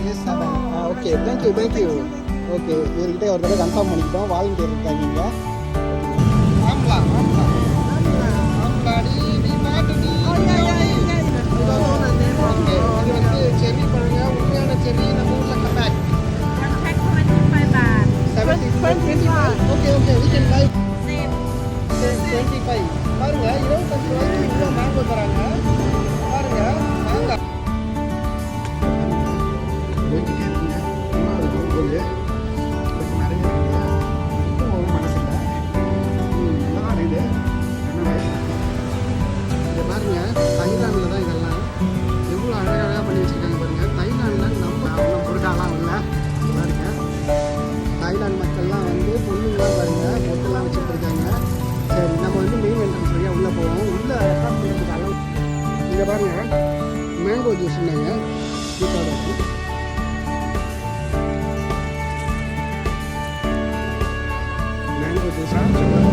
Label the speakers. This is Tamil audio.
Speaker 1: ஓகே தேங்க்யூ ஓகே இவர்கிட்ட ஒரு தடவை கன்ஃபார்ம் பண்ணிக்கிட்டோம் வாலண்டியர் இருக்காங்க இங்கே இது வந்து செர்ரி பழங்க உண்மையான செர்ரி நம்ம ஊரில் comeback 25 okay we can buy 25 பாருங்க 25 ரூபாய்க்கு இவ்வளோ மேங்கோ தராங்க பாருங்க மாங்காய் தைலாண்டில் தான் இதெல்லாம் எவ்வளோ அழகழகாக பண்ணி வச்சுருக்காங்க பாருங்கள் தைலாண்டில் நம்ம அவ்வளோ பொருட்டாலாம் இல்லை பாருங்க தாய்லாந்து மக்கள்லாம் வந்து பொண்ணுங்களாம் பாருங்கள் பொட்டெல்லாம் வச்சுட்டு இருக்காங்க சரி நம்ம வந்து மெயின் என்ட்ரன்ஸ் வழியாக உள்ளே போவோம் உள்ளே ரெக்கார்ட் பண்ணுறதுக்காக இங்கே பாருங்கள் மேங்கோ ஜூஸ் இல்லைங்க மேங்கோ ஜூஸாக